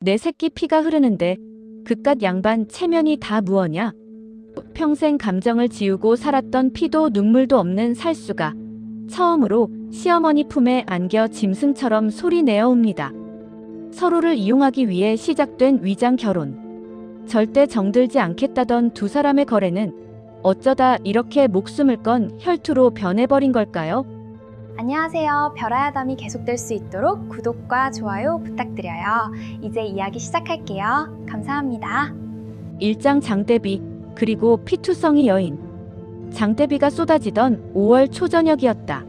내 새끼 피가 흐르는데 그깟 양반 체면이 다 무엇냐? 평생 감정을 지우고 살았던 피도 눈물도 없는 살수가 처음으로 시어머니 품에 안겨 짐승처럼 소리내어 옵니다. 서로를 이용하기 위해 시작된 위장 결혼. 절대 정들지 않겠다던 두 사람의 거래는 어쩌다 이렇게 목숨을 건 혈투로 변해버린 걸까요? 안녕하세요. 별아야담이 계속될 수 있도록 구독과 좋아요 부탁드려요. 이제 이야기 시작할게요. 감사합니다. 일장 장대비, 그리고 피투성이 여인. 장대비가 쏟아지던 5월 초저녁이었다.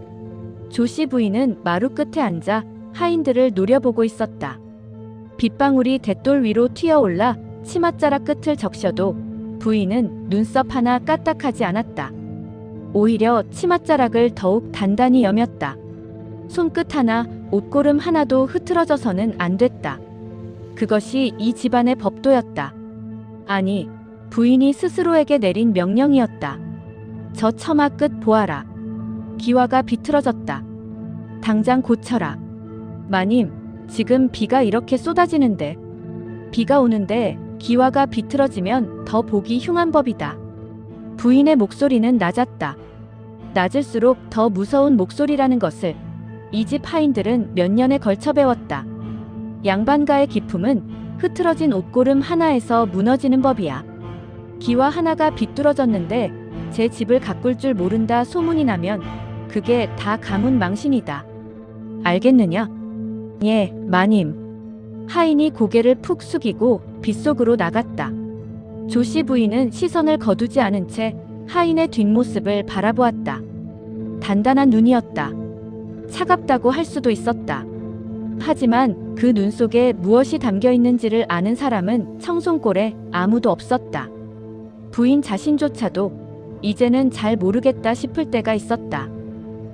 조씨 부인은 마루 끝에 앉아 하인들을 노려보고 있었다. 빗방울이 돛돌 위로 튀어올라 치맛자락 끝을 적셔도 부인은 눈썹 하나 까딱하지 않았다. 오히려 치맛자락을 더욱 단단히 여몄다. 손끝 하나, 옷고름 하나도 흐트러져서는 안 됐다. 그것이 이 집안의 법도였다. 아니, 부인이 스스로에게 내린 명령이었다. 저 처마 끝 보아라. 기와가 비틀어졌다. 당장 고쳐라. 마님, 지금 비가 이렇게 쏟아지는데, 비가 오는데 기와가 비틀어지면 더 보기 흉한 법이다. 부인의 목소리는 낮았다. 낮을수록 더 무서운 목소리라는 것을 이 집 하인들은 몇 년에 걸쳐 배웠다. 양반가의 기품은 흐트러진 옷고름 하나에서 무너지는 법이야. 기와 하나가 비뚤어졌는데 제 집을 가꿀 줄 모른다 소문이 나면 그게 다 가문 망신이다. 알겠느냐? 예, 마님. 하인이 고개를 푹 숙이고 빗속으로 나갔다. 조씨 부인은 시선을 거두지 않은 채 하인의 뒷모습을 바라보았다. 단단한 눈이었다. 차갑다고 할 수도 있었다. 하지만 그 눈 속에 무엇이 담겨 있는지를 아는 사람은 청송골에 아무도 없었다. 부인 자신조차도 이제는 잘 모르겠다 싶을 때가 있었다.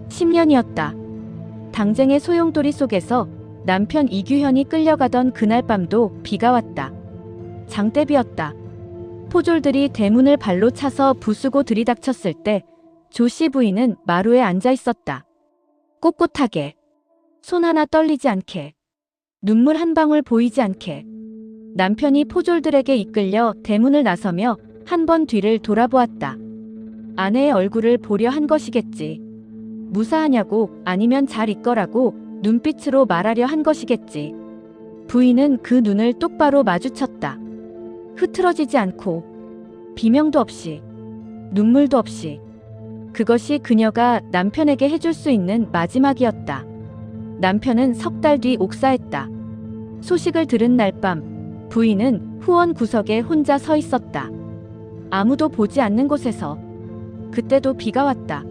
10년이었다. 당쟁의 소용돌이 속에서 남편 이규현이 끌려가던 그날 밤도 비가 왔다. 장대비였다. 포졸들이 대문을 발로 차서 부수고 들이닥쳤을 때 조씨 부인은 마루에 앉아 있었다. 꼿꼿하게, 손 하나 떨리지 않게, 눈물 한 방울 보이지 않게. 남편이 포졸들에게 이끌려 대문을 나서며 한 번 뒤를 돌아보았다. 아내의 얼굴을 보려 한 것이겠지. 무사하냐고 아니면 잘 있거라고 눈빛으로 말하려 한 것이겠지. 부인은 그 눈을 똑바로 마주쳤다. 흐트러지지 않고, 비명도 없이, 눈물도 없이. 그것이 그녀가 남편에게 해줄 수 있는 마지막이었다. 남편은 석 달 뒤 옥사했다. 소식을 들은 날 밤, 부인은 후원 구석에 혼자 서 있었다. 아무도 보지 않는 곳에서. 그때도 비가 왔다.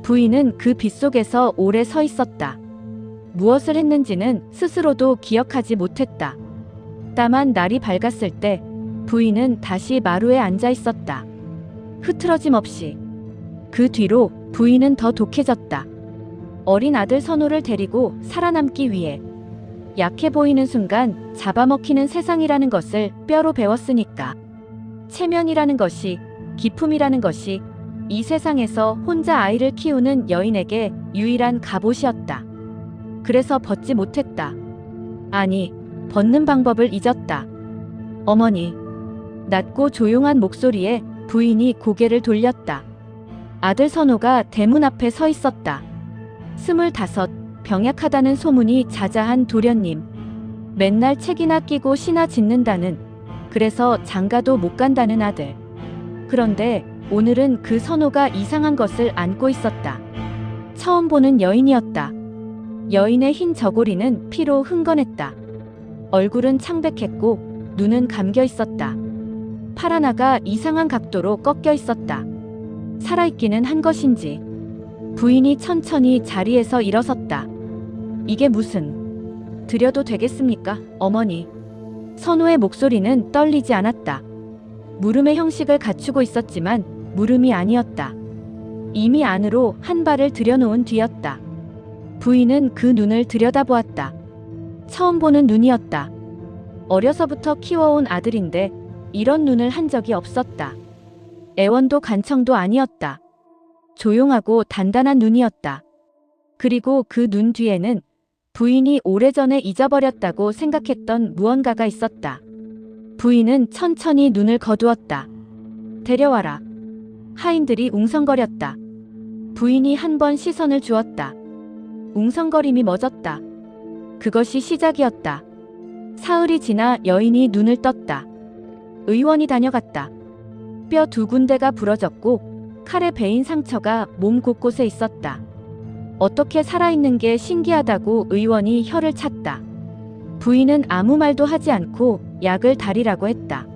부인은 그 빗속에서 오래 서 있었다. 무엇을 했는지는 스스로도 기억하지 못했다. 다만 날이 밝았을 때 부인은 다시 마루에 앉아 있었다. 흐트러짐 없이. 그 뒤로 부인은 더 독해졌다. 어린 아들 선호를 데리고 살아남기 위해. 약해 보이는 순간 잡아먹히는 세상이라는 것을 뼈로 배웠으니까. 체면이라는 것이, 기품이라는 것이 이 세상에서 혼자 아이를 키우는 여인에게 유일한 갑옷이었다. 그래서 벗지 못했다. 아니, 벗는 방법을 잊었다. 어머니. 낮고 조용한 목소리에 부인이 고개를 돌렸다. 아들 선호가 대문 앞에 서 있었다. 25, 병약하다는 소문이 자자한 도련님. 맨날 책이나 끼고 시나 짓는다는, 그래서 장가도 못 간다는 아들. 그런데 오늘은 그 선호가 이상한 것을 안고 있었다. 처음 보는 여인이었다. 여인의 흰 저고리는 피로 흥건했다. 얼굴은 창백했고 눈은 감겨 있었다. 팔 하나가 이상한 각도로 꺾여 있었다. 살아있기는 한 것인지. 부인이 천천히 자리에서 일어섰다. 이게 무슨... 드려도 되겠습니까, 어머니? 선호의 목소리는 떨리지 않았다. 물음의 형식을 갖추고 있었지만 물음이 아니었다. 이미 안으로 한 발을 들여놓은 뒤였다. 부인은 그 눈을 들여다보았다. 처음 보는 눈이었다. 어려서부터 키워온 아들인데 이런 눈을 한 적이 없었다. 애원도 간청도 아니었다. 조용하고 단단한 눈이었다. 그리고 그 눈 뒤에는 부인이 오래전에 잊어버렸다고 생각했던 무언가가 있었다. 부인은 천천히 눈을 거두었다. 데려와라. 하인들이 웅성거렸다. 부인이 한 번 시선을 주었다. 웅성거림이 멎었다. 그것이 시작이었다. 사흘이 지나 여인이 눈을 떴다. 의원이 다녀갔다. 뼈 2군데가 부러졌고 칼에 베인 상처가 몸 곳곳에 있었다. 어떻게 살아있는 게 신기하다고 의원이 혀를 찼다. 부인은 아무 말도 하지 않고 약을 다리라고 했다.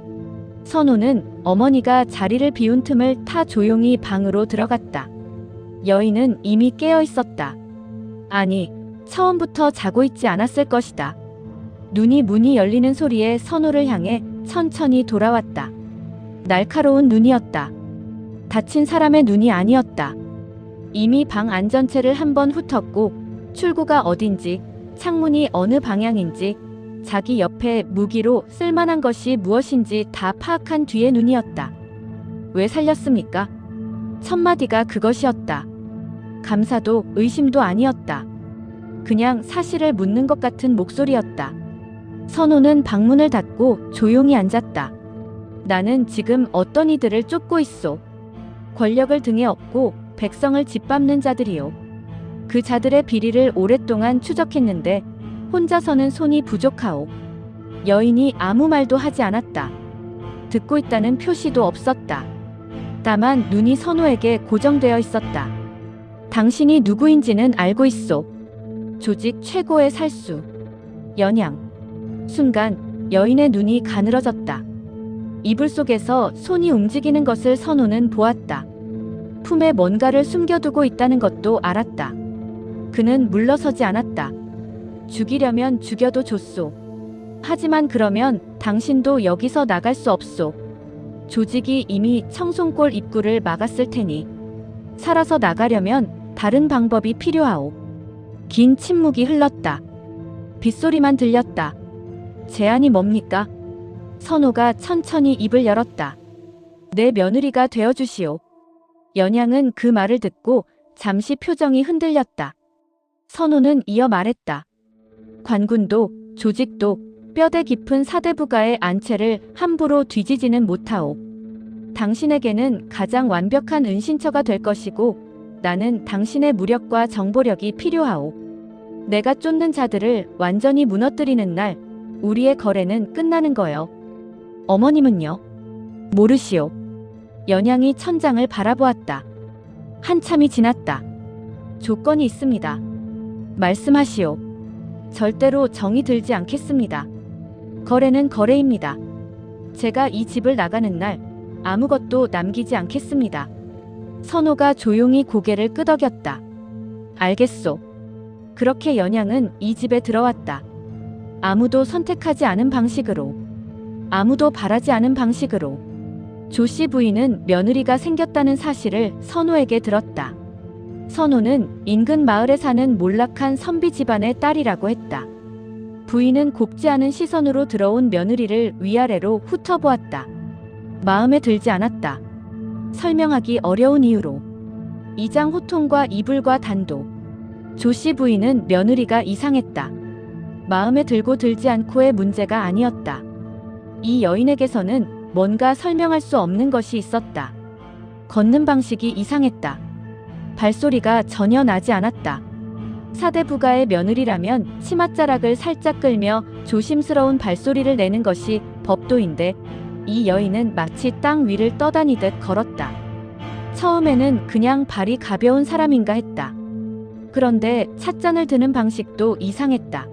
선호는 어머니가 자리를 비운 틈을 타 조용히 방으로 들어갔다. 여인은 이미 깨어 있었다. 아니, 처음부터 자고 있지 않았을 것이다. 눈이 문이 열리는 소리에 선호를 향해 천천히 돌아왔다. 날카로운 눈이었다. 다친 사람의 눈이 아니었다. 이미 방 안전체를 한번 훑었고 출구가 어딘지, 창문이 어느 방향인지, 자기 옆에 무기로 쓸만한 것이 무엇인지 다 파악한 뒤의 눈이었다. 왜 살렸습니까? 첫마디가 그것이었다. 감사도 의심도 아니었다. 그냥 사실을 묻는 것 같은 목소리였다. 선호는 방문을 닫고 조용히 앉았다. 나는 지금 어떤 이들을 쫓고 있소. 권력을 등에 업고 백성을 짓밟는 자들이요. 그 자들의 비리를 오랫동안 추적했는데 혼자서는 손이 부족하오. 여인이 아무 말도 하지 않았다. 듣고 있다는 표시도 없었다. 다만 눈이 선호에게 고정되어 있었다. 당신이 누구인지는 알고 있소. 조직 최고의 살수. 연양. 순간 여인의 눈이 가늘어졌다. 이불 속에서 손이 움직이는 것을 선호는 보았다. 품에 뭔가를 숨겨두고 있다는 것도 알았다. 그는 물러서지 않았다. 죽이려면 죽여도 좋소. 하지만 그러면 당신도 여기서 나갈 수 없소. 조직이 이미 청송골 입구를 막았을 테니 살아서 나가려면 다른 방법이 필요하오. 긴 침묵이 흘렀다. 빗소리만 들렸다. 제안이 뭡니까? 선호가 천천히 입을 열었다. 내 며느리가 되어주시오. 연양은 그 말을 듣고 잠시 표정이 흔들렸다. 선호는 이어 말했다. 관군도 조직도 뼈대 깊은 사대부가의 안채를 함부로 뒤지지는 못하오. 당신에게는 가장 완벽한 은신처가 될 것이고 나는 당신의 무력과 정보력이 필요하오. 내가 쫓는 자들을 완전히 무너뜨리는 날 우리의 거래는 끝나는 거요. 어머님은요? 모르시오. 연양이 천장을 바라보았다. 한참이 지났다. 조건이 있습니다. 말씀하시오. 절대로 정이 들지 않겠습니다. 거래는 거래입니다. 제가 이 집을 나가는 날 아무것도 남기지 않겠습니다. 선호가 조용히 고개를 끄덕였다. 알겠소. 그렇게 연양은 이 집에 들어왔다. 아무도 선택하지 않은 방식으로. 아무도 바라지 않은 방식으로. 조씨 부인은 며느리가 생겼다는 사실을 선호에게 들었다. 선호는 인근 마을에 사는 몰락한 선비 집안의 딸이라고 했다. 부인은 곱지 않은 시선으로 들어온 며느리를 위아래로 훑어보았다. 마음에 들지 않았다. 설명하기 어려운 이유로. 이장 호통과 이불과 단도. 조씨 부인은 며느리가 이상했다. 마음에 들고 들지 않고의 문제가 아니었다. 이 여인에게서는 뭔가 설명할 수 없는 것이 있었다. 걷는 방식이 이상했다. 발소리가 전혀 나지 않았다. 사대부가의 며느리라면 치맛자락을 살짝 끌며 조심스러운 발소리를 내는 것이 법도인데 이 여인은 마치 땅 위를 떠다니듯 걸었다. 처음에는 그냥 발이 가벼운 사람인가 했다. 그런데 찻잔을 드는 방식도 이상했다.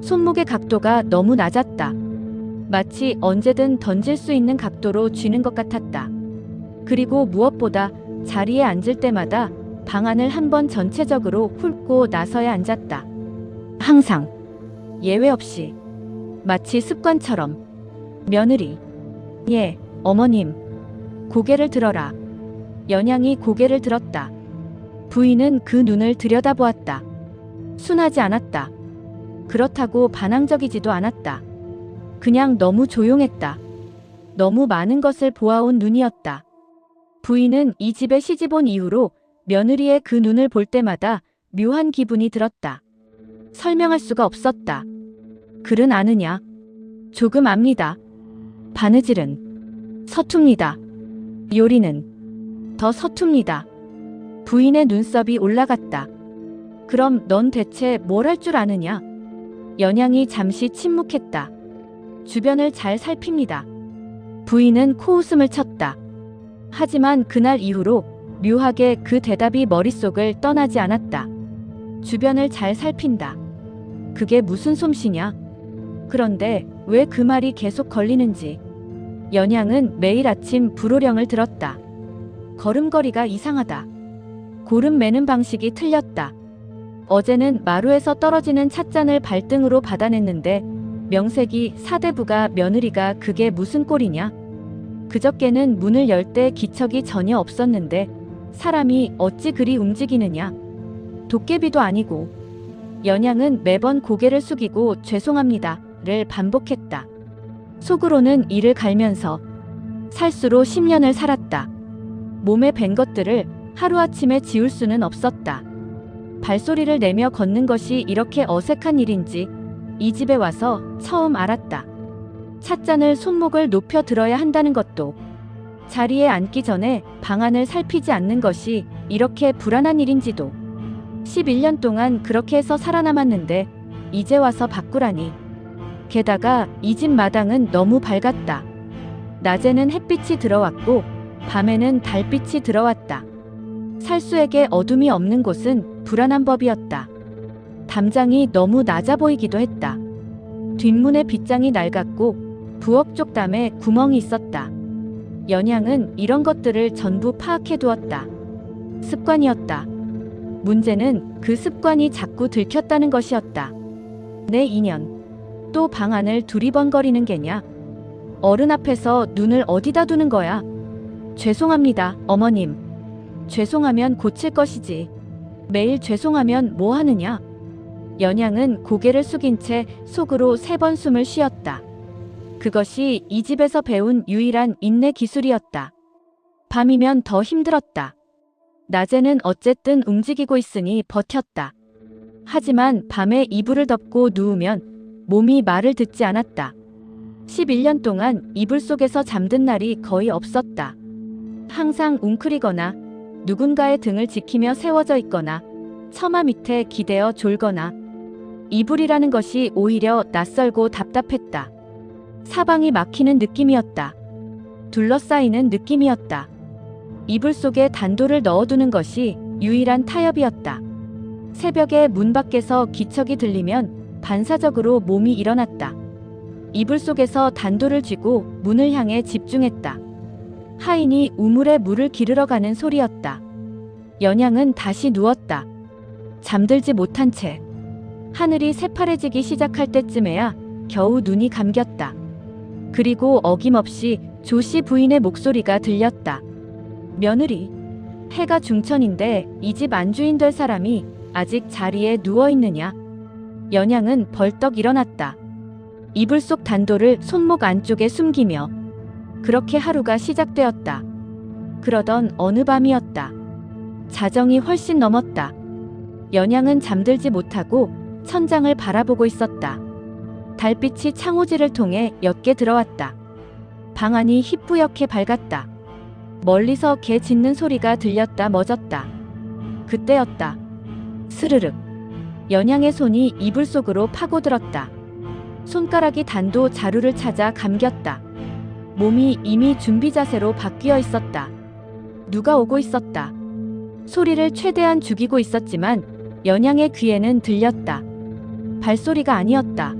손목의 각도가 너무 낮았다. 마치 언제든 던질 수 있는 각도로 쥐는 것 같았다. 그리고 무엇보다 자리에 앉을 때마다 방안을 한번 전체적으로 훑고 나서야 앉았다. 항상. 예외 없이. 마치 습관처럼. 며느리. 예, 어머님. 고개를 들어라. 연양이 고개를 들었다. 부인은 그 눈을 들여다보았다. 순하지 않았다. 그렇다고 반항적이지도 않았다. 그냥 너무 조용했다. 너무 많은 것을 보아온 눈이었다. 부인은 이 집에 시집 온 이후로 며느리의 그 눈을 볼 때마다 묘한 기분이 들었다. 설명할 수가 없었다. 글은 아느냐? 조금 압니다. 바느질은 서툽니다. 요리는 더 서툽니다. 부인의 눈썹이 올라갔다. 그럼 넌 대체 뭘 할 줄 아느냐? 연양이 잠시 침묵했다. 주변을 잘 살핍니다. 부인은 코웃음을 쳤다. 하지만 그날 이후로 묘하게 그 대답이 머릿속을 떠나지 않았다. 주변을 잘 살핀다. 그게 무슨 솜씨냐? 그런데 왜 그 말이 계속 걸리는지. 연양은 매일 아침 불호령을 들었다. 걸음걸이가 이상하다. 고름 매는 방식이 틀렸다. 어제는 마루에서 떨어지는 찻잔을 발등으로 받아냈는데 명색이 사대부가 며느리가 그게 무슨 꼴이냐? 그저께는 문을 열 때 기척이 전혀 없었는데 사람이 어찌 그리 움직이느냐? 도깨비도 아니고. 연양은 매번 고개를 숙이고 죄송합니다를 반복했다. 속으로는 이를 갈면서 살수로 10년을 살았다. 몸에 밴 것들을 하루아침에 지울 수는 없었다. 발소리를 내며 걷는 것이 이렇게 어색한 일인지 이 집에 와서 처음 알았다. 찻잔을 손목을 높여 들어야 한다는 것도, 자리에 앉기 전에 방안을 살피지 않는 것이 이렇게 불안한 일인지도. 11년 동안 그렇게 해서 살아남았는데 이제 와서 바꾸라니. 게다가 이 집 마당은 너무 밝았다. 낮에는 햇빛이 들어왔고 밤에는 달빛이 들어왔다. 살수에게 어둠이 없는 곳은 불안한 법이었다. 담장이 너무 낮아 보이기도 했다. 뒷문의 빗장이 낡았고 부엌 쪽담에 구멍이 있었다. 연양은 이런 것들을 전부 파악해 두었다. 습관이었다. 문제는 그 습관이 자꾸 들켰다는 것이었다. 내 인연. 또 방안을 두리번거리는 게냐? 어른 앞에서 눈을 어디다 두는 거야? 죄송합니다, 어머님. 죄송하면 고칠 것이지. 매일 죄송하면 뭐 하느냐? 연양은 고개를 숙인 채 속으로 3번 숨을 쉬었다. 그것이 이 집에서 배운 유일한 인내 기술이었다. 밤이면 더 힘들었다. 낮에는 어쨌든 움직이고 있으니 버텼다. 하지만 밤에 이불을 덮고 누우면 몸이 말을 듣지 않았다. 11년 동안 이불 속에서 잠든 날이 거의 없었다. 항상 웅크리거나 누군가의 등을 지키며 세워져 있거나 처마 밑에 기대어 졸거나. 이불이라는 것이 오히려 낯설고 답답했다. 사방이 막히는 느낌이었다. 둘러싸이는 느낌이었다. 이불 속에 단도를 넣어두는 것이 유일한 타협이었다. 새벽에 문 밖에서 기척이 들리면 반사적으로 몸이 일어났다. 이불 속에서 단도를 쥐고 문을 향해 집중했다. 하인이 우물에 물을 기르러 가는 소리였다. 연양은 다시 누웠다. 잠들지 못한 채. 하늘이 새파래지기 시작할 때쯤에야 겨우 눈이 감겼다. 그리고 어김없이 조씨 부인의 목소리가 들렸다. 며느리, 해가 중천인데 이 집 안주인 될 사람이 아직 자리에 누워있느냐? 연양은 벌떡 일어났다. 이불 속 단도를 손목 안쪽에 숨기며. 그렇게 하루가 시작되었다. 그러던 어느 밤이었다. 자정이 훨씬 넘었다. 연양은 잠들지 못하고 천장을 바라보고 있었다. 달빛이 창호지를 통해 옅게 들어왔다. 방안이 희뿌옇게 밝았다. 멀리서 개 짖는 소리가 들렸다 멎었다. 그때였다. 스르륵. 연양의 손이 이불 속으로 파고들었다. 손가락이 단도 자루를 찾아 감겼다. 몸이 이미 준비 자세로 바뀌어 있었다. 누가 오고 있었다. 소리를 최대한 죽이고 있었지만 연양의 귀에는 들렸다. 발소리가 아니었다.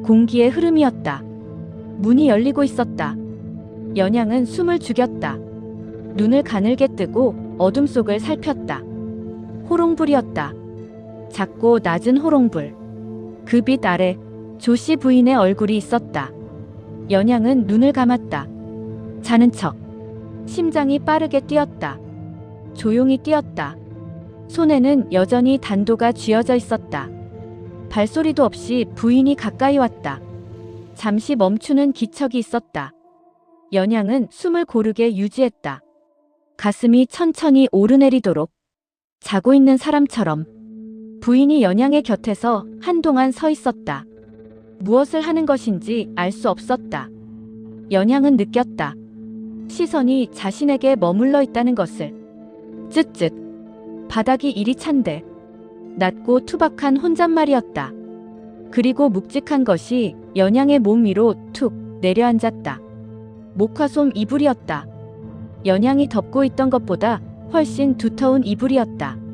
공기의 흐름이었다. 문이 열리고 있었다. 연양은 숨을 죽였다. 눈을 가늘게 뜨고 어둠 속을 살폈다. 호롱불이었다. 작고 낮은 호롱불. 그 빛 아래 조씨 부인의 얼굴이 있었다. 연양은 눈을 감았다. 자는 척. 심장이 빠르게 뛰었다. 조용히 뛰었다. 손에는 여전히 단도가 쥐어져 있었다. 발소리도 없이 부인이 가까이 왔다. 잠시 멈추는 기척이 있었다. 연양은 숨을 고르게 유지했다. 가슴이 천천히 오르내리도록. 자고 있는 사람처럼. 부인이 연양의 곁에서 한동안 서 있었다. 무엇을 하는 것인지 알 수 없었다. 연양은 느꼈다. 시선이 자신에게 머물러 있다는 것을. 쯧쯧. 바닥이 이리 찬데. 낮고 투박한 혼잣말이었다. 그리고 묵직한 것이 연양의 몸 위로 툭 내려앉았다. 목화솜 이불이었다. 연양이 덮고 있던 것보다 훨씬 두터운 이불이었다.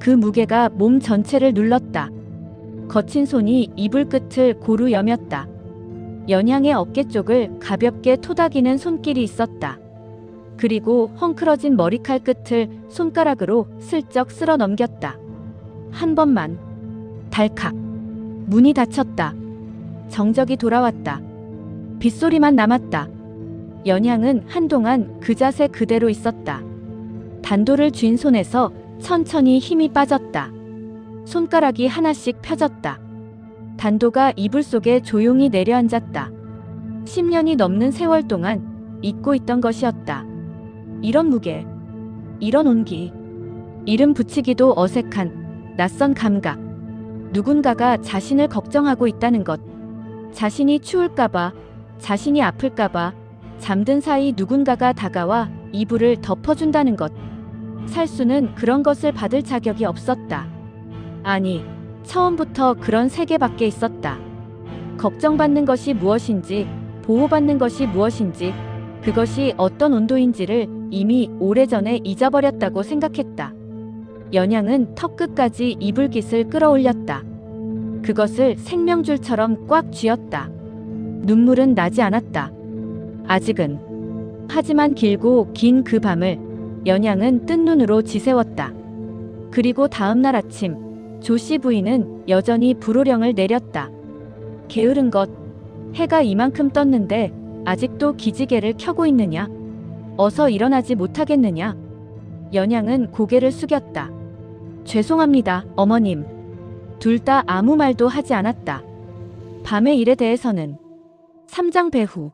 그 무게가 몸 전체를 눌렀다. 거친 손이 이불 끝을 고루 여몄다. 연양의 어깨 쪽을 가볍게 토닥이는 손길이 있었다. 그리고 헝클어진 머리칼 끝을 손가락으로 슬쩍 쓸어 넘겼다. 한 번만. 달칵. 문이 닫혔다. 정적이 돌아왔다. 빗소리만 남았다. 연양은 한동안 그 자세 그대로 있었다. 단도를 쥔 손에서 천천히 힘이 빠졌다. 손가락이 하나씩 펴졌다. 단도가 이불 속에 조용히 내려앉았다. 10년이 넘는 세월 동안 잊고 있던 것이었다. 이런 무게, 이런 온기, 이름 붙이기도 어색한 낯선 감각. 누군가가 자신을 걱정하고 있다는 것. 자신이 추울까봐, 자신이 아플까봐 잠든 사이 누군가가 다가와 이불을 덮어준다는 것. 살수는 그런 것을 받을 자격이 없었다. 아니, 처음부터 그런 세계밖에 있었다. 걱정받는 것이 무엇인지, 보호받는 것이 무엇인지, 그것이 어떤 온도인지를 이미 오래전에 잊어버렸다고 생각했다. 연양은 턱끝까지 이불깃을 끌어올렸다. 그것을 생명줄처럼 꽉 쥐었다. 눈물은 나지 않았다. 아직은. 하지만 길고 긴 그 밤을 연양은 뜬 눈으로 지새웠다. 그리고 다음 날 아침 조씨 부인은 여전히 불호령을 내렸다. 게으른 것. 해가 이만큼 떴는데 아직도 기지개를 켜고 있느냐? 어서 일어나지 못하겠느냐? 연양은 고개를 숙였다. 죄송합니다, 어머님. 둘 다 아무 말도 하지 않았다. 밤의 일에 대해서는. 3장 배후.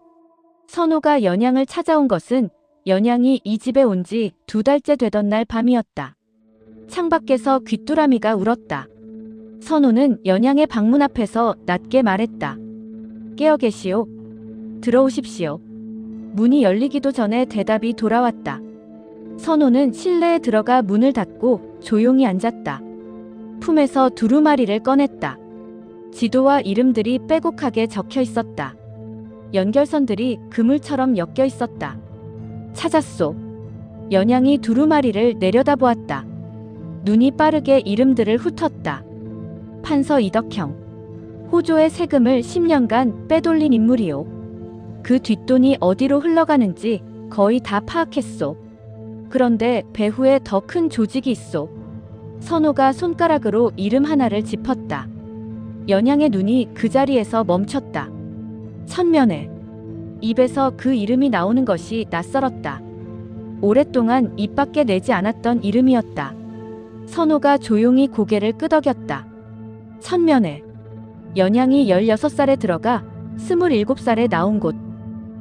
선호가 연양을 찾아온 것은 연양이 이 집에 온 지 2달째 되던 날 밤이었다. 창밖에서 귀뚜라미가 울었다. 선호는 연양의 방문 앞에서 낮게 말했다. 깨어 계시오. 들어오십시오. 문이 열리기도 전에 대답이 돌아왔다. 선호는 실내에 들어가 문을 닫고 조용히 앉았다. 품에서 두루마리를 꺼냈다. 지도와 이름들이 빼곡하게 적혀 있었다. 연결선들이 그물처럼 엮여 있었다. 찾았소. 연양이 두루마리를 내려다보았다. 눈이 빠르게 이름들을 훑었다. 판서 이덕형. 호조의 세금을 10년간 빼돌린 인물이요. 그 뒷돈이 어디로 흘러가는지 거의 다 파악했소. 그런데 배후에 더 큰 조직이 있소. 선호가 손가락으로 이름 하나를 짚었다. 연양의 눈이 그 자리에서 멈췄다. 천면회. 입에서 그 이름이 나오는 것이 낯설었다. 오랫동안 입 밖에 내지 않았던 이름이었다. 선호가 조용히 고개를 끄덕였다. 천면회. 연양이 16살에 들어가 27살에 나온 곳.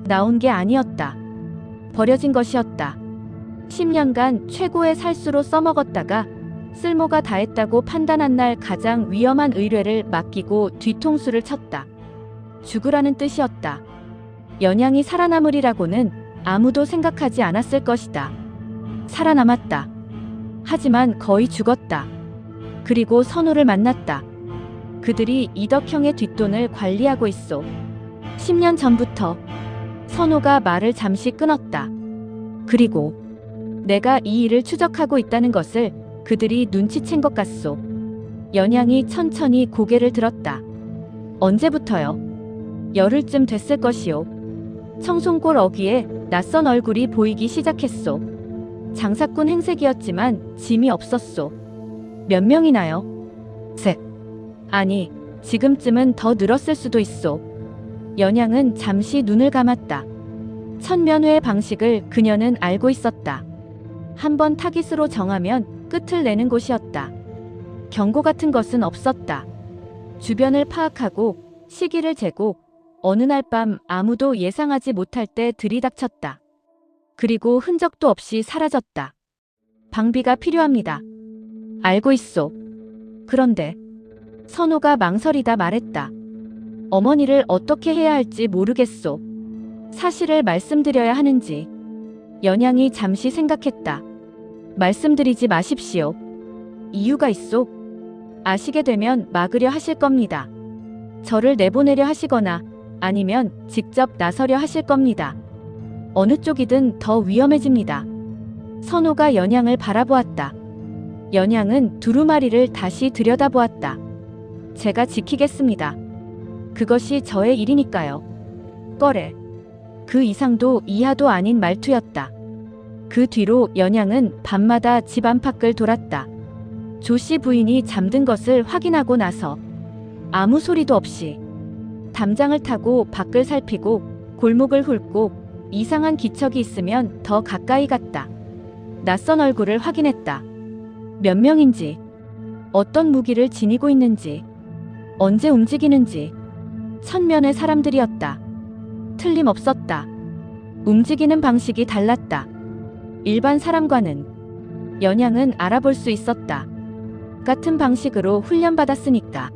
나온 게 아니었다. 버려진 것이었다. 10년간 최고의 살수로 써먹었다가 쓸모가 다했다고 판단한 날 가장 위험한 의뢰를 맡기고 뒤통수를 쳤다. 죽으라는 뜻이었다. 연양이 살아남으리라고는 아무도 생각하지 않았을 것이다. 살아남았다. 하지만 거의 죽었다. 그리고 선호를 만났다. 그들이 이덕형의 뒷돈을 관리하고 있어. 10년 전부터. 선호가 말을 잠시 끊었다. 그리고 내가 이 일을 추적하고 있다는 것을 그들이 눈치챈 것 같소. 연양이 천천히 고개를 들었다. 언제부터요? 열흘쯤 됐을 것이요. 청송골 어귀에 낯선 얼굴이 보이기 시작했소. 장사꾼 행색이었지만 짐이 없었소. 몇 명이나요? 셋. 아니, 지금쯤은 더 늘었을 수도 있소. 연양은 잠시 눈을 감았다. 천면회의 방식을 그녀는 알고 있었다. 한번 타깃으로 정하면 끝을 내는 곳이었다. 경고 같은 것은 없었다. 주변을 파악하고 시기를 재고 어느 날 밤 아무도 예상하지 못할 때 들이닥쳤다. 그리고 흔적도 없이 사라졌다. 방비가 필요합니다. 알고 있소. 그런데 선호가 망설이다 말했다. 어머니를 어떻게 해야 할지 모르겠소. 사실을 말씀드려야 하는지. 연양이 잠시 생각했다. 말씀드리지 마십시오. 이유가 있소. 아시게 되면 막으려 하실 겁니다. 저를 내보내려 하시거나 아니면 직접 나서려 하실 겁니다. 어느 쪽이든 더 위험해집니다. 선호가 연양을 바라보았다. 연양은 두루마리를 다시 들여다보았다. 제가 지키겠습니다. 그것이 저의 일이니까요. 꺼래. 그 이상도 이하도 아닌 말투였다. 그 뒤로 연양은 밤마다 집 안팎을 돌았다. 조씨 부인이 잠든 것을 확인하고 나서 아무 소리도 없이 담장을 타고 밖을 살피고 골목을 훑고 이상한 기척이 있으면 더 가까이 갔다. 낯선 얼굴을 확인했다. 몇 명인지, 어떤 무기를 지니고 있는지, 언제 움직이는지. 천면의 사람들이었다. 틀림없었다. 움직이는 방식이 달랐다. 일반 사람과는 연양은 알아볼 수 있었다. 같은 방식으로 훈련받았으니까.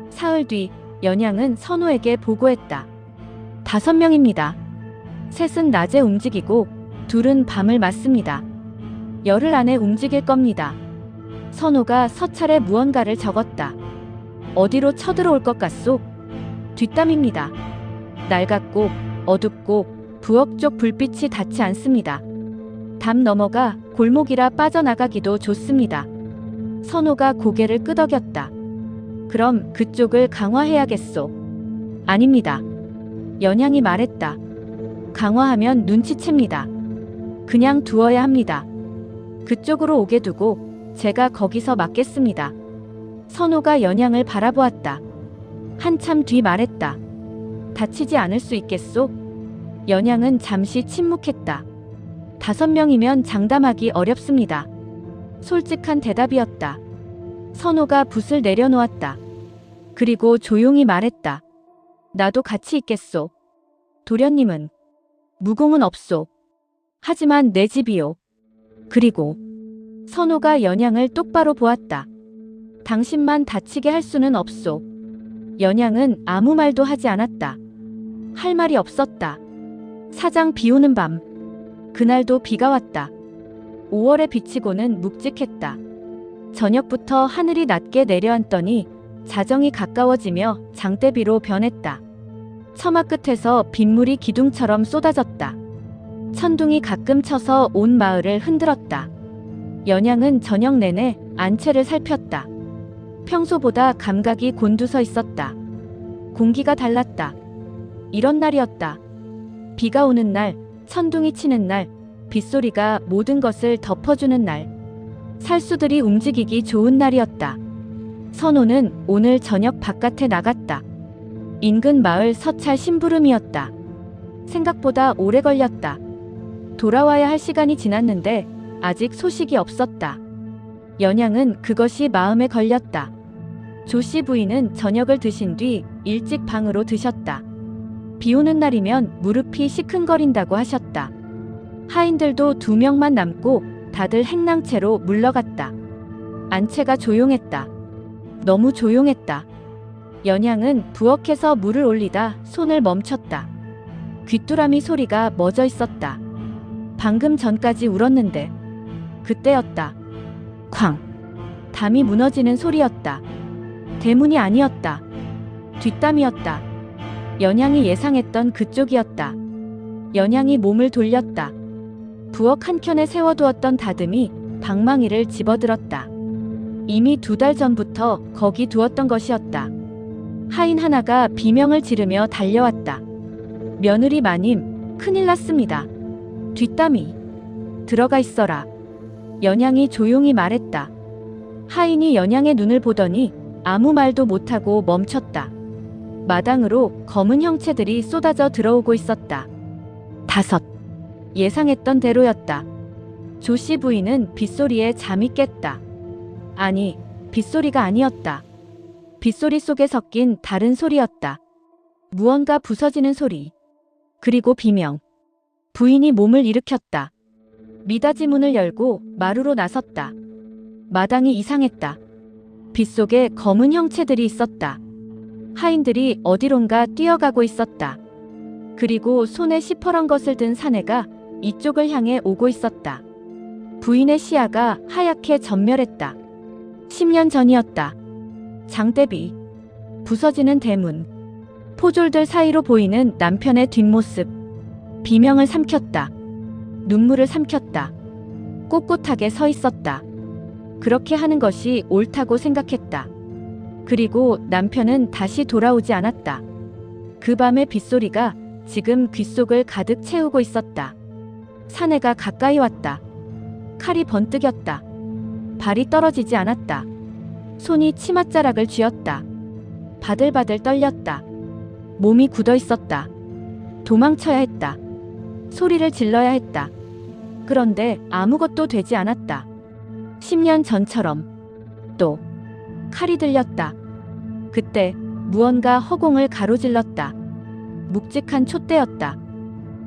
사흘 뒤 연양은 선호에게 보고했다. 5명입니다. 셋은 낮에 움직이고 둘은 밤을 맞습니다. 열흘 안에 움직일 겁니다. 선호가 서찰에 무언가를 적었다. 어디로 쳐들어올 것 같소? 뒷담입니다. 낡았고 어둡고 부엌 쪽 불빛이 닿지 않습니다. 담 넘어가 골목이라 빠져나가기도 좋습니다. 선호가 고개를 끄덕였다. 그럼 그쪽을 강화해야겠소. 아닙니다. 연양이 말했다. 강화하면 눈치챕니다. 그냥 두어야 합니다. 그쪽으로 오게 두고 제가 거기서 막겠습니다. 선호가 연양을 바라보았다. 한참 뒤 말했다. 다치지 않을 수 있겠소? 연양은 잠시 침묵했다. 5명이면 장담하기 어렵습니다. 솔직한 대답이었다. 선호가 붓을 내려놓았다. 그리고 조용히 말했다. 나도 같이 있겠소. 도련님은? 무공은 없소. 하지만 내 집이요. 그리고 선호가 연양을 똑바로 보았다. 당신만 다치게 할 수는 없소. 연양은 아무 말도 하지 않았다. 할 말이 없었다. 사장 비 오는 밤. 그날도 비가 왔다. 5월에 비치고는 묵직했다. 저녁부터 하늘이 낮게 내려앉더니 자정이 가까워지며 장대비로 변했다. 처마 끝에서 빗물이 기둥처럼 쏟아졌다. 천둥이 가끔 쳐서 온 마을을 흔들었다. 연양은 저녁 내내 안채를 살폈다. 평소보다 감각이 곤두서 있었다. 공기가 달랐다. 이런 날이었다. 비가 오는 날, 천둥이 치는 날, 빗소리가 모든 것을 덮어주는 날. 살수들이 움직이기 좋은 날이었다. 선호는 오늘 저녁 바깥에 나갔다. 인근 마을 서찰 심부름이었다. 생각보다 오래 걸렸다. 돌아와야 할 시간이 지났는데 아직 소식이 없었다. 연양은 그것이 마음에 걸렸다. 조씨 부인은 저녁을 드신 뒤 일찍 방으로 드셨다. 비 오는 날이면 무릎이 시큰거린다고 하셨다. 하인들도 2명만 남고 다들 행랑채로 물러갔다. 안채가 조용했다. 너무 조용했다. 연양은 부엌에서 물을 올리다 손을 멈췄다. 귀뚜라미 소리가 멎어 있었다. 방금 전까지 울었는데 그때였다. 쾅! 담이 무너지는 소리였다. 대문이 아니었다. 뒷담이었다. 연양이 예상했던 그쪽이었다. 연양이 몸을 돌렸다. 부엌 한켠에 세워두었던 다듬이 방망이를 집어들었다. 이미 2달 전부터 거기 두었던 것이었다. 하인 하나가 비명을 지르며 달려왔다. 며느리 마님, 큰일 났습니다. 뒷담이. 들어가 있어라. 연양이 조용히 말했다. 하인이 연양의 눈을 보더니 아무 말도 못하고 멈췄다. 마당으로 검은 형체들이 쏟아져 들어오고 있었다. 5. 예상했던 대로였다. 조씨 부인은 빗소리에 잠이 깼다. 아니, 빗소리가 아니었다. 빗소리 속에 섞인 다른 소리였다. 무언가 부서지는 소리. 그리고 비명. 부인이 몸을 일으켰다. 미닫이 문을 열고 마루로 나섰다. 마당이 이상했다. 빗속에 검은 형체들이 있었다. 하인들이 어디론가 뛰어가고 있었다. 그리고 손에 시퍼런 것을 든 사내가 이쪽을 향해 오고 있었다. 부인의 시야가 하얗게 전멸했다. 10년 전이었다. 장대비. 부서지는 대문. 포졸들 사이로 보이는 남편의 뒷모습. 비명을 삼켰다. 눈물을 삼켰다. 꼿꼿하게 서 있었다. 그렇게 하는 것이 옳다고 생각했다. 그리고 남편은 다시 돌아오지 않았다. 그 밤의 빗소리가 지금 귓속을 가득 채우고 있었다. 사내가 가까이 왔다. 칼이 번뜩였다. 발이 떨어지지 않았다. 손이 치맛자락을 쥐었다. 바들바들 떨렸다. 몸이 굳어 있었다. 도망쳐야 했다. 소리를 질러야 했다. 그런데 아무것도 되지 않았다. 10년 전처럼 또 칼이 들렸다. 그때 무언가 허공을 가로질렀다. 묵직한 촛대였다.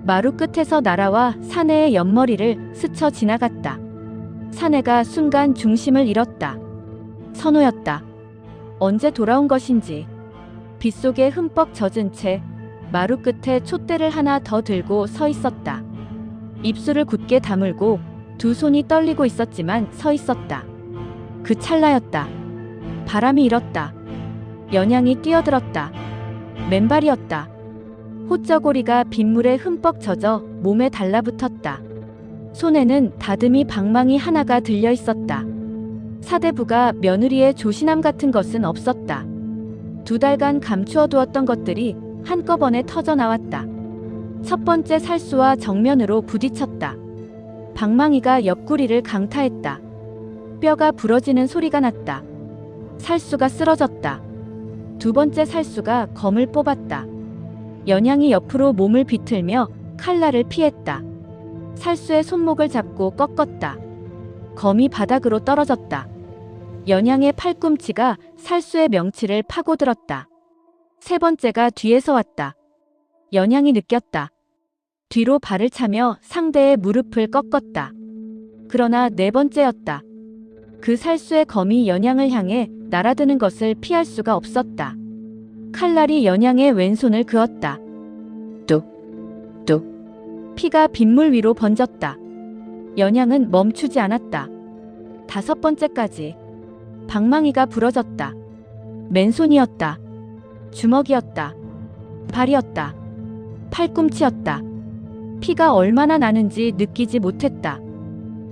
마루 끝에서 날아와 사내의 옆머리를 스쳐 지나갔다. 사내가 순간 중심을 잃었다. 선호였다. 언제 돌아온 것인지. 빗속에 흠뻑 젖은 채 마루 끝에 촛대를 하나 더 들고 서 있었다. 입술을 굳게 다물고 두 손이 떨리고 있었지만 서 있었다. 그 찰나였다. 바람이 일었다. 연양이 뛰어들었다. 맨발이었다. 호쩌고리가 빗물에 흠뻑 젖어 몸에 달라붙었다. 손에는 다듬이 방망이 하나가 들려 있었다. 사대부가 며느리의 조신함 같은 것은 없었다. 2달간 감추어두었던 것들이 한꺼번에 터져 나왔다. 첫 번째 살수와 정면으로 부딪혔다. 방망이가 옆구리를 강타했다. 뼈가 부러지는 소리가 났다. 살수가 쓰러졌다. 두 번째 살수가 검을 뽑았다. 연양이 옆으로 몸을 비틀며 칼날을 피했다. 살수의 손목을 잡고 꺾었다. 검이 바닥으로 떨어졌다. 연양의 팔꿈치가 살수의 명치를 파고들었다. 세 번째가 뒤에서 왔다. 연양이 느꼈다. 뒤로 발을 차며 상대의 무릎을 꺾었다. 그러나 네 번째였다. 그 살수의 검이 연양을 향해 날아드는 것을 피할 수가 없었다. 칼날이 연양의 왼손을 그었다. 뚝뚝. 피가 빗물 위로 번졌다. 연양은 멈추지 않았다. 5번째까지. 방망이가 부러졌다. 맨손이었다. 주먹이었다. 발이었다. 팔꿈치였다. 피가 얼마나 나는지 느끼지 못했다.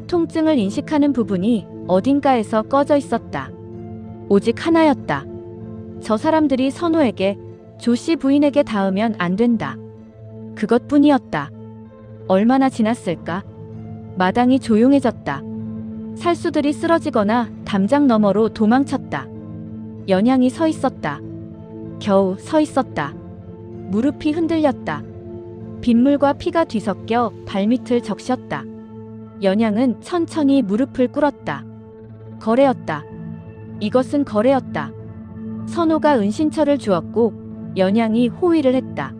통증을 인식하는 부분이 어딘가에서 꺼져 있었다. 오직 하나였다. 저 사람들이 선호에게, 조씨 부인에게 닿으면 안 된다. 그것뿐이었다. 얼마나 지났을까? 마당이 조용해졌다. 살수들이 쓰러지거나 담장 너머로 도망쳤다. 연양이 서 있었다. 겨우 서 있었다. 무릎이 흔들렸다. 빗물과 피가 뒤섞여 발밑을 적셨다. 연양은 천천히 무릎을 꿇었다. 거래였다. 이것은 거래였다. 선호가 은신처를 주었고 연양이 호위를 했다.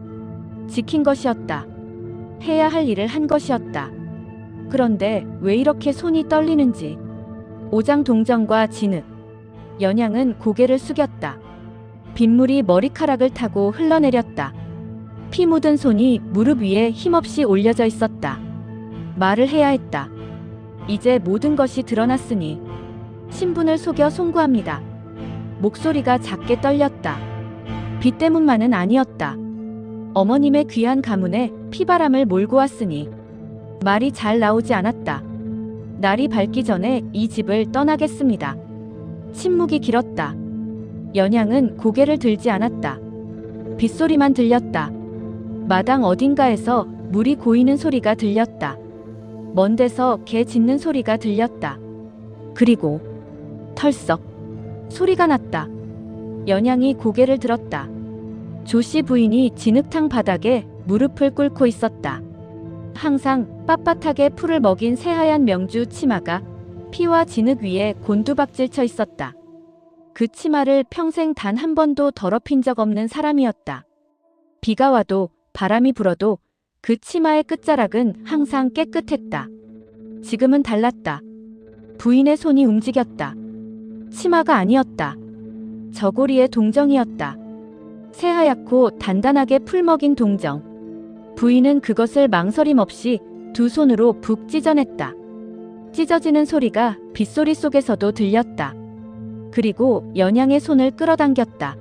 지킨 것이었다. 해야 할 일을 한 것이었다. 그런데 왜 이렇게 손이 떨리는지. 오장동정과 진흙. 연양은 고개를 숙였다. 빗물이 머리카락을 타고 흘러내렸다. 피 묻은 손이 무릎 위에 힘없이 올려져 있었다. 말을 해야 했다. 이제 모든 것이 드러났으니 신분을 속여 송구합니다. 목소리가 작게 떨렸다. 비 때문만은 아니었다. 어머님의 귀한 가문에 피바람을 몰고 왔으니 말이 잘 나오지 않았다. 날이 밝기 전에 이 집을 떠나겠습니다. 침묵이 길었다. 연양은 고개를 들지 않았다. 빗소리만 들렸다. 마당 어딘가에서 물이 고이는 소리가 들렸다. 먼 데서 개 짖는 소리가 들렸다. 그리고 털썩 소리가 났다. 연양이 고개를 들었다. 조씨 부인이 진흙탕 바닥에 무릎을 꿇고 있었다. 항상 빳빳하게 풀을 먹인 새하얀 명주 치마가 피와 진흙 위에 곤두박질 쳐 있었다. 그 치마를 평생 단 한 번도 더럽힌 적 없는 사람이었다. 비가 와도 바람이 불어도 그 치마의 끝자락은 항상 깨끗했다. 지금은 달랐다. 부인의 손이 움직였다. 치마가 아니었다. 저고리의 동정이었다. 새하얗고 단단하게 풀먹인 동정. 부인은 그것을 망설임 없이 두 손으로 북 찢어냈다. 찢어지는 소리가 빗소리 속에서도 들렸다. 그리고 연양의 손을 끌어당겼다.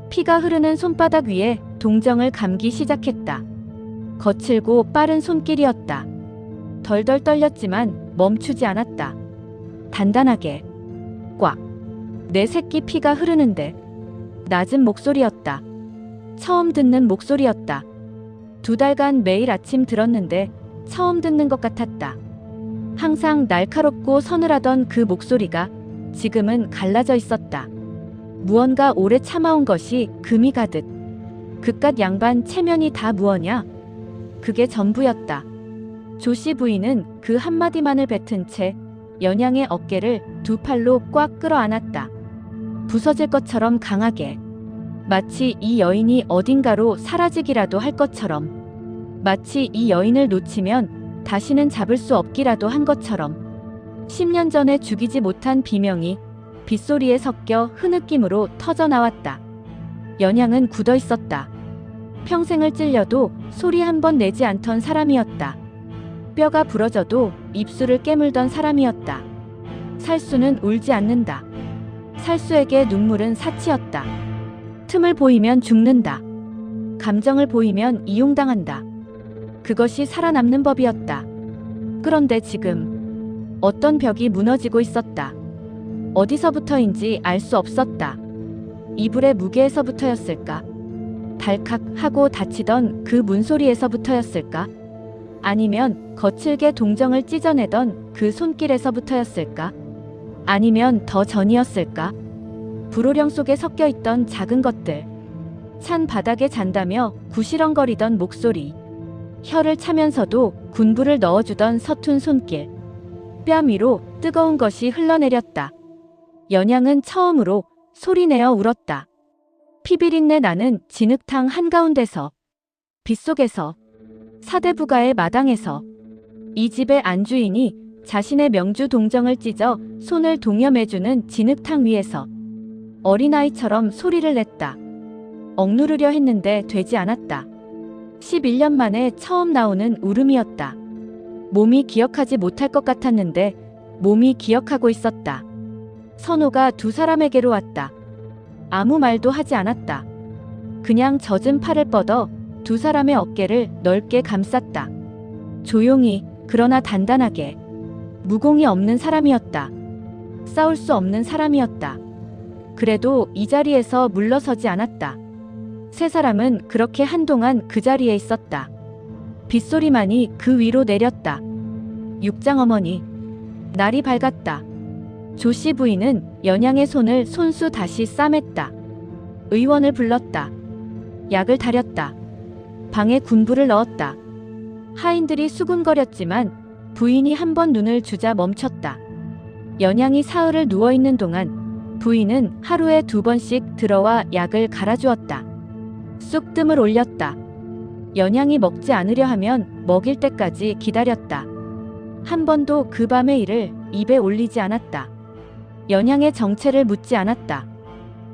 피가 흐르는 손바닥 위에 동정을 감기 시작했다. 거칠고 빠른 손길이었다. 덜덜 떨렸지만 멈추지 않았다. 단단하게 꽉. 내 새끼 피가 흐르는데. 낮은 목소리였다. 처음 듣는 목소리였다. 2달간 매일 아침 들었는데 처음 듣는 것 같았다. 항상 날카롭고 서늘하던 그 목소리가 지금은 갈라져 있었다. 무언가 오래 참아온 것이 금이 가듯. 그깟 양반 체면이 다 무엇냐? 그게 전부였다. 조씨 부인은 그 한마디만을 뱉은 채 연양의 어깨를 두 팔로 꽉 끌어안았다. 부서질 것처럼 강하게. 마치 이 여인이 어딘가로 사라지기라도 할 것처럼. 마치 이 여인을 놓치면 다시는 잡을 수 없기라도 한 것처럼. 10년 전에 죽이지 못한 비명이 빗소리에 섞여 흐느낌으로 터져나왔다. 연양은 굳어 있었다. 평생을 찔려도 소리 한 번 내지 않던 사람이었다. 뼈가 부러져도 입술을 깨물던 사람이었다. 살수는 울지 않는다. 살수에게 눈물은 사치였다. 틈을 보이면 죽는다. 감정을 보이면 이용당한다. 그것이 살아남는 법이었다. 그런데 지금 어떤 벽이 무너지고 있었다. 어디서부터인지 알 수 없었다. 이불의 무게에서부터였을까? 달칵 하고 닫히던 그 문소리에서부터였을까? 아니면 거칠게 동정을 찢어내던 그 손길에서부터였을까? 아니면 더 전이었을까? 불호령 속에 섞여있던 작은 것들. 찬 바닥에 잔다며 구시렁거리던 목소리. 혀를 차면서도 군부를 넣어주던 서툰 손길. 뺨 위로 뜨거운 것이 흘러내렸다. 연양은 처음으로 소리내어 울었다. 피비린내 나는 진흙탕 한가운데서, 빗속에서, 사대부가의 마당에서, 이 집의 안주인이 자신의 명주 동정을 찢어 손을 동여매주는 진흙탕 위에서 어린아이처럼 소리를 냈다. 억누르려 했는데 되지 않았다. 11년 만에 처음 나오는 울음이었다. 몸이 기억하지 못할 것 같았는데 몸이 기억하고 있었다. 선호가 두 사람에게로 왔다. 아무 말도 하지 않았다. 그냥 젖은 팔을 뻗어 두 사람의 어깨를 넓게 감쌌다. 조용히, 그러나 단단하게. 무공이 없는 사람이었다. 싸울 수 없는 사람이었다. 그래도 이 자리에서 물러서지 않았다. 세 사람은 그렇게 한동안 그 자리에 있었다. 빗소리만이 그 위로 내렸다. 육장어머니. 날이 밝았다. 조씨 부인은 연양의 손을 손수 다시 싸맸다. 의원을 불렀다. 약을 다렸다. 방에 군부를 넣었다. 하인들이 수군거렸지만 부인이 한 번 눈을 주자 멈췄다. 연양이 사흘을 누워있는 동안 부인은 하루에 2번씩 들어와 약을 갈아주었다. 쑥뜸을 올렸다. 연양이 먹지 않으려 하면 먹일 때까지 기다렸다. 한 번도 그 밤의 일을 입에 올리지 않았다. 연양의 정체를 묻지 않았다.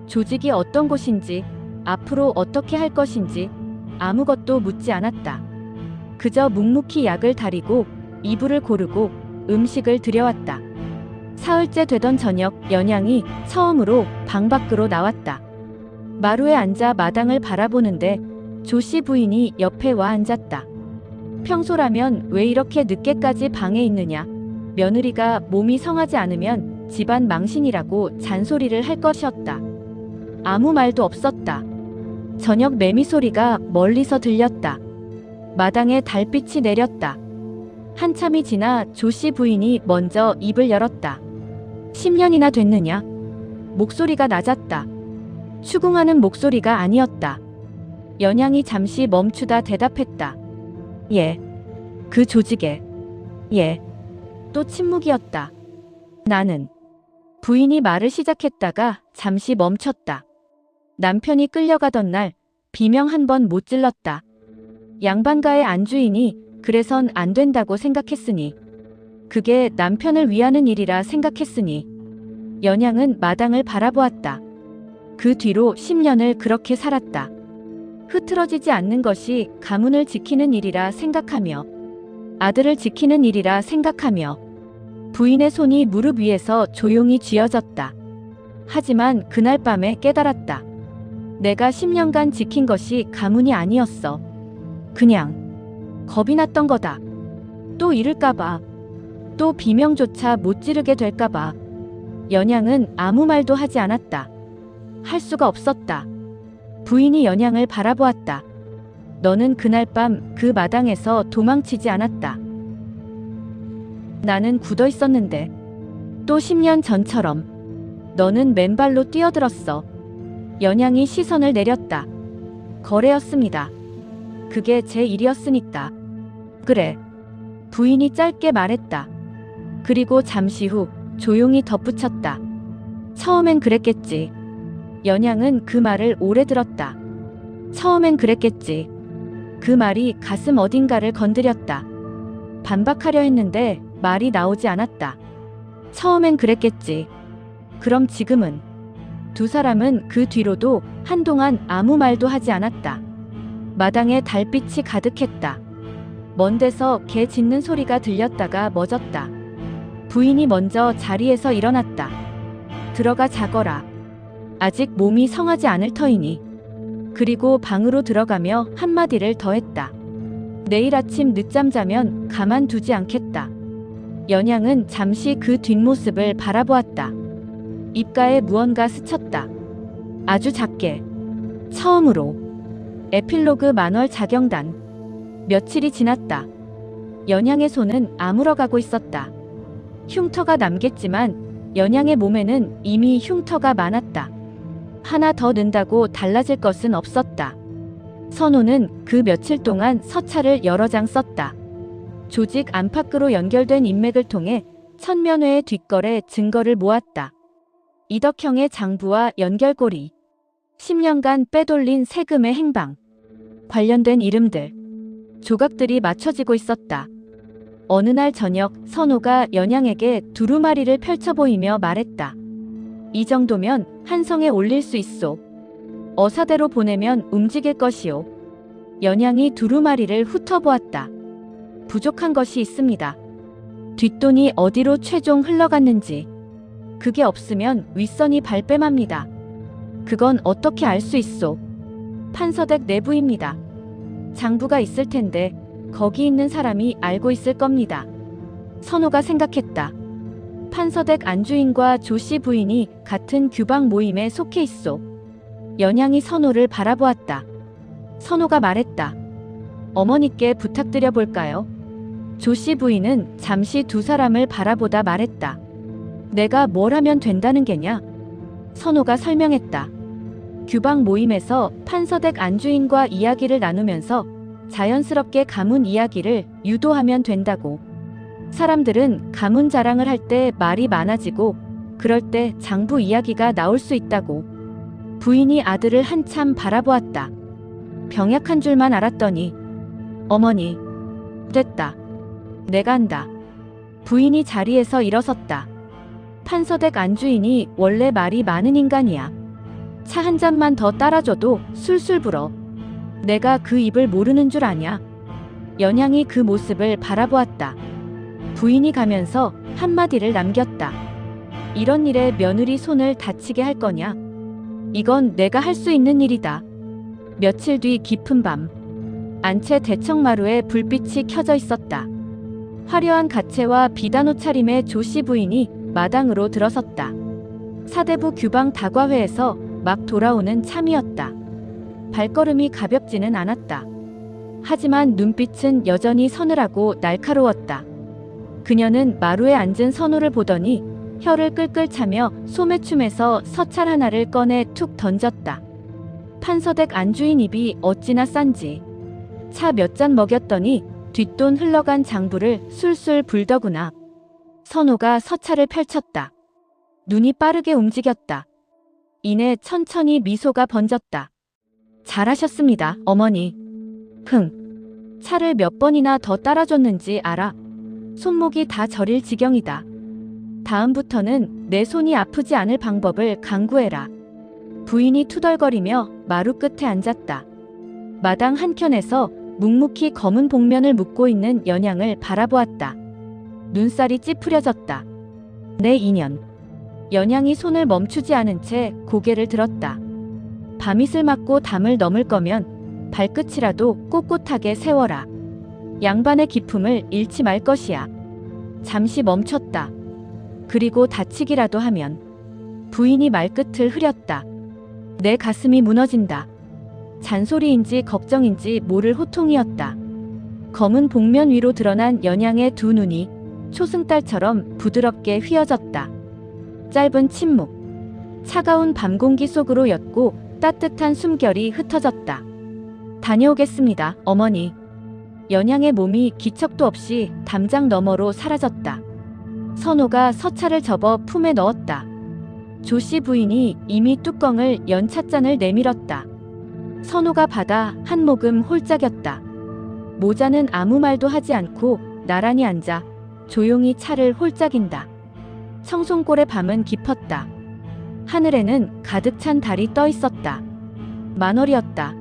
조직이 어떤 곳인지, 앞으로 어떻게 할 것인지 아무것도 묻지 않았다. 그저 묵묵히 약을 다리고 이불을 고르고 음식을 들여왔다. 사흘째 되던 저녁, 연양이 처음으로 방 밖으로 나왔다. 마루에 앉아 마당을 바라보는데 조씨 부인이 옆에 와 앉았다. 평소라면 왜 이렇게 늦게까지 방에 있느냐? 며느리가 몸이 성하지 않으면 집안 망신이라고 잔소리를 할 것이었다. 아무 말도 없었다. 저녁 매미 소리가 멀리서 들렸다. 마당에 달빛이 내렸다. 한참이 지나 조씨 부인이 먼저 입을 열었다. 10년이나 됐느냐? 목소리가 낮았다. 추궁하는 목소리가 아니었다. 연양이 잠시 멈추다 대답했다. 예. 그 조직에. 예. 또 침묵이었다. 나는. 부인이 말을 시작했다가 잠시 멈췄다. 남편이 끌려가던 날 비명 한 번 못 질렀다. 양반가의 안주인이 그래선 안 된다고 생각했으니, 그게 남편을 위하는 일이라 생각했으니, 연양은 마당을 바라보았다. 그 뒤로 10년을 그렇게 살았다. 흐트러지지 않는 것이 가문을 지키는 일이라 생각하며 아들을 지키는 일이라 생각하며 부인의 손이 무릎 위에서 조용히 쥐어졌다. 하지만 그날 밤에 깨달았다. 내가 10년간 지킨 것이 가문이 아니었어. 그냥 겁이 났던 거다. 또 잃을까봐. 또 비명조차 못 지르게 될까봐. 연양은 아무 말도 하지 않았다. 할 수가 없었다. 부인이 연양을 바라보았다. 너는 그날 밤 그 마당에서 도망치지 않았다. 나는 굳어 있었는데. 또 10년 전처럼. 너는 맨발로 뛰어들었어. 연양이 시선을 내렸다. 거래였습니다. 그게 제 일이었으니까. 그래. 부인이 짧게 말했다. 그리고 잠시 후 조용히 덧붙였다. 처음엔 그랬겠지. 연양은 그 말을 오래 들었다. 처음엔 그랬겠지. 그 말이 가슴 어딘가를 건드렸다. 반박하려 했는데 말이 나오지 않았다. 처음엔 그랬겠지. 그럼 지금은? 두 사람은 그 뒤로도 한동안 아무 말도 하지 않았다. 마당에 달빛이 가득했다. 먼 데서 개 짖는 소리가 들렸다가 멎었다. 부인이 먼저 자리에서 일어났다. 들어가 자거라. 아직 몸이 성하지 않을 터이니. 그리고 방으로 들어가며 한마디를 더했다. 내일 아침 늦잠 자면 가만두지 않겠다. 연양은 잠시 그 뒷모습을 바라보았다. 입가에 무언가 스쳤다. 아주 작게. 처음으로. 에필로그 만월 자경단. 며칠이 지났다. 연양의 손은 아물어가고 있었다. 흉터가 남겠지만 연양의 몸에는 이미 흉터가 많았다. 하나 더 는다고 달라질 것은 없었다. 선호는 그 며칠 동안 서찰을 여러 장 썼다. 조직 안팎으로 연결된 인맥을 통해 천면회의 뒷거래 증거를 모았다. 이덕형의 장부와 연결고리, 10년간 빼돌린 세금의 행방, 관련된 이름들, 조각들이 맞춰지고 있었다. 어느 날 저녁 선호가 연양에게 두루마리를 펼쳐 보이며 말했다. 이 정도면 한성에 올릴 수 있소. 어사대로 보내면 움직일 것이오. 연양이 두루마리를 훑어보았다. 부족한 것이 있습니다. 뒷돈이 어디로 최종 흘러갔는지. 그게 없으면 윗선이 발뺌합니다. 그건 어떻게 알 수 있소? 판서댁 내부입니다. 장부가 있을 텐데 거기 있는 사람이 알고 있을 겁니다. 선호가 생각했다. 판서댁 안주인과 조씨 부인이 같은 규방 모임에 속해 있소. 연양이 선호를 바라보았다. 선호가 말했다. 어머니께 부탁드려 볼까요? 조씨 부인은 잠시 두 사람을 바라보다 말했다. 내가 뭘 하면 된다는 게냐? 선호가 설명했다. 규방 모임에서 판서댁 안주인과 이야기를 나누면서 자연스럽게 가문 이야기를 유도하면 된다고. 사람들은 가문 자랑을 할 때 말이 많아지고 그럴 때 장부 이야기가 나올 수 있다고. 부인이 아들을 한참 바라보았다. 병약한 줄만 알았더니 어머니, 됐다. 내가 한다. 부인이 자리에서 일어섰다. 판서댁 안주인이 원래 말이 많은 인간이야. 차 한 잔만 더 따라줘도 술술 불어. 내가 그 입을 모르는 줄 아냐? 연양이 그 모습을 바라보았다. 부인이 가면서 한마디를 남겼다. 이런 일에 며느리 손을 다치게 할 거냐? 이건 내가 할 수 있는 일이다. 며칠 뒤 깊은 밤, 안채 대청마루에 불빛이 켜져 있었다. 화려한 가채와 비단 옷차림의 조씨 부인이 마당으로 들어섰다. 사대부 규방 다과회에서 막 돌아오는 참이었다. 발걸음이 가볍지는 않았다. 하지만 눈빛은 여전히 서늘하고 날카로웠다. 그녀는 마루에 앉은 선호를 보더니 혀를 끌끌 차며 소매춤에서 서찰 하나를 꺼내 툭 던졌다. 판서댁 안주인 입이 어찌나 싼지. 차 몇 잔 먹였더니 뒷돈 흘러간 장부를 술술 불더구나. 선호가 서찰을 펼쳤다. 눈이 빠르게 움직였다. 이내 천천히 미소가 번졌다. 잘하셨습니다, 어머니. 차를 몇 번이나 더 따라줬는지 알아. 손목이 다 저릴 지경이다. 다음부터는 내 손이 아프지 않을 방법을 강구해라. 부인이 투덜거리며 마루 끝에 앉았다. 마당 한켠에서 묵묵히 검은 복면을 묶고 있는 연양을 바라보았다. 눈살이 찌푸려졌다. 내 인연. 연양이 손을 멈추지 않은 채 고개를 들었다. 밤이슬 맞고 담을 넘을 거면 발끝이라도 꼿꼿하게 세워라. 양반의 기품을 잃지 말 것이야. 잠시 멈췄다. 그리고 다치기라도 하면. 부인이 말끝을 흐렸다. 내 가슴이 무너진다. 잔소리인지 걱정인지 모를 호통이었다. 검은 복면 위로 드러난 연양의 두 눈이 초승달처럼 부드럽게 휘어졌다. 짧은 침묵. 차가운 밤 공기 속으로 였고 따뜻한 숨결이 흩어졌다. 다녀오겠습니다, 어머니. 연양의 몸이 기척도 없이 담장 너머로 사라졌다. 선호가 서차를 접어 품에 넣었다. 조씨 부인이 이미 뚜껑을 연 찻잔을 내밀었다. 선호가 받아 한 모금 홀짝였다. 모자는 아무 말도 하지 않고 나란히 앉아 조용히 차를 홀짝인다. 청송골의 밤은 깊었다. 하늘에는 가득 찬 달이 떠 있었다. 만월이었다.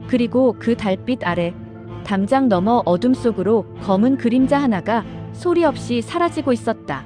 그리고 그 달빛 아래 담장 너머 어둠 속으로 검은 그림자 하나가 소리 없이 사라지고 있었다.